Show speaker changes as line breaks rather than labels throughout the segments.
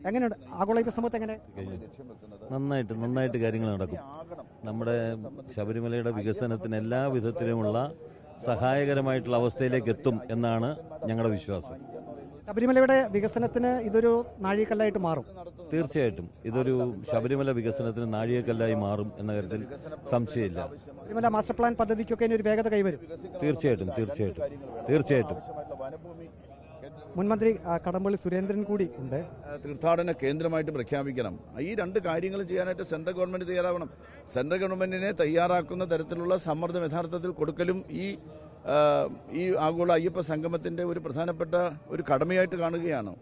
എങ്ങനെയുണ്ട് ആഗോള സമൂഹത്തെ എങ്ങനെ?
നന്നായിട്ട് കാര്യങ്ങൾ നടക്കും. നമ്മുടെ ശബരിമലയുടെ വികസനത്തിന് എല്ലാ വിധത്തിലുമുള്ള സഹായകരമായിട്ടുള്ള അവസ്ഥയിലേക്ക് എത്തും എന്നാണ് ഞങ്ങളുടെ വിശ്വാസം.
ശബരിമലയുടെ വികസനത്തിന് ഇതൊരു നാഴികക്കല്ലായിട്ട് മാറും.
തീർച്ചയായിട്ടും ഇതൊരു ശബരിമല വികസനത്തിന് നാഴികക്കല്ലായി മാറും എന്ന കാര്യത്തിൽ സംശയമില്ല.
ശബരിമല മാസ്റ്റർ പ്ലാൻ പദ്ധതിക്കൊക്കെ ഒരു വേഗത കൈവരും.
തീർച്ചയായിട്ടും.
മുൻമന്ത്രി കടമ്പള്ളി സുരേന്ദ്രൻ കൂടി ഉണ്ട്.
തീർത്ഥാടന കേന്ദ്രമായിട്ട് പ്രഖ്യാപിക്കണം. ഈ രണ്ട് കാര്യങ്ങൾ ചെയ്യാനായിട്ട് സെൻട്രൽ ഗവൺമെന്റ് തയ്യാറാവണം. സെൻട്രൽ ഗവൺമെന്റിനെ തയ്യാറാക്കുന്ന തരത്തിലുള്ള സമ്മർദ്ദം യഥാർത്ഥത്തിൽ കൊടുക്കലും ഈ ആഗോള അയ്യപ്പ സംഗമത്തിന്റെ ഒരു പ്രധാനപ്പെട്ട ഒരു കടമയായിട്ട് കാണുകയാണ്.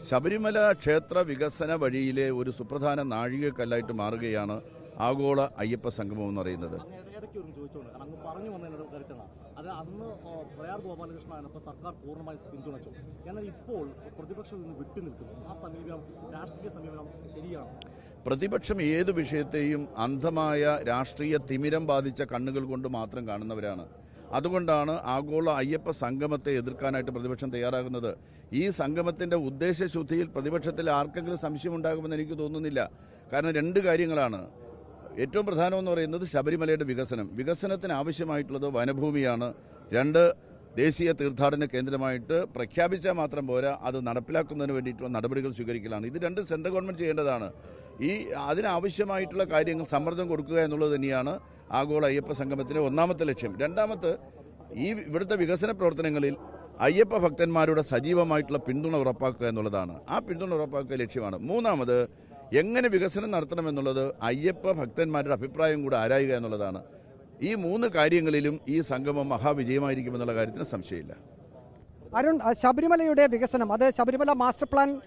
ശബരിമല ക്ഷേത്ര വികസന വഴിയിലെ ഒരു സുപ്രധാന നാഴികക്കല്ലായിട്ട് മാറുകയാണ് ആഗോള അയ്യപ്പ സംഗമം എന്ന് പറയുന്നത്.
അത് അന്ന് പ്രയാർ ഗോപാലകൃഷ്ണനായപ്പോൾ സർക്കാർ പൂർണ്ണമായി പിന്തുണച്ചു. എന്നാൽ ഇപ്പോൾ പ്രതിപക്ഷം നിന്ന് വിട്ടുനിൽക്കുന്നു. ആ സമീപനം, രാഷ്ട്രീയ സമീപനം ശരിയാണ്?
പ്രതിപക്ഷം ഏത് വിഷയത്തെയും അന്ധമായ രാഷ്ട്രീയ തിമിരം ബാധിച്ച കണ്ണുകൾ കൊണ്ട് മാത്രം കാണുന്നവരാണ്. അതുകൊണ്ടാണ് ആഗോള അയ്യപ്പ സംഗമത്തെ എതിർക്കാനായിട്ട് പ്രതിപക്ഷം തയ്യാറാകുന്നത്. ഈ സംഗമത്തിന്റെ ഉദ്ദേശശുദ്ധിയിൽ പ്രതിപക്ഷത്തിൽ ആർക്കെങ്കിലും സംശയമുണ്ടാകുമെന്ന് എനിക്ക് തോന്നുന്നില്ല. കാരണം രണ്ട് കാര്യങ്ങളാണ്. ഏറ്റവും പ്രധാനമെന്ന് പറയുന്നത് ശബരിമലയുടെ വികസനത്തിന് ആവശ്യമായിട്ടുള്ളത് വനഭൂമിയാണ്. രണ്ട്, ദേശീയ തീർത്ഥാടന കേന്ദ്രമായിട്ട് പ്രഖ്യാപിച്ചാൽ മാത്രം പോരാ, അത് നടപ്പിലാക്കുന്നതിന് വേണ്ടിയിട്ടുള്ള നടപടികൾ സ്വീകരിക്കലാണ്. ഇത് രണ്ട് സെൻട്രൽ ഗവൺമെന്റ് ചെയ്യേണ്ടതാണ്. അതിനാവശ്യമായിട്ടുള്ള കാര്യങ്ങൾ സമ്മർദ്ദം കൊടുക്കുക എന്നുള്ളത് തന്നെയാണ് ആഗോള അയ്യപ്പ സംഗമത്തിന്റെ ഒന്നാമത്തെ ലക്ഷ്യം. രണ്ടാമത്തെ, ഇവിടുത്തെ വികസന പ്രവർത്തനങ്ങളിൽ അയ്യപ്പ ഭക്തന്മാരുടെ സജീവമായിട്ടുള്ള പിന്തുണ ഉറപ്പാക്കുക എന്നുള്ളതാണ്. ആ പിന്തുണ ഉറപ്പാക്കുക ലക്ഷ്യമാണ്. മൂന്നാമത്, എങ്ങനെ വികസനം നടത്തണമെന്നുള്ളത് അയ്യപ്പ ഭക്തന്മാരുടെ അഭിപ്രായം കൂടെ ആരായുക എന്നുള്ളതാണ്. ഈ മൂന്ന് കാര്യങ്ങളിലും ഈ സംഗമം മഹാവിജയമായിരിക്കുമെന്നുള്ള കാര്യത്തിന് സംശയമില്ല.
അരുൺ, ശബരിമലയുടെ വികസനം അത് ശബരിമല മാസ്റ്റർ പ്ലാൻ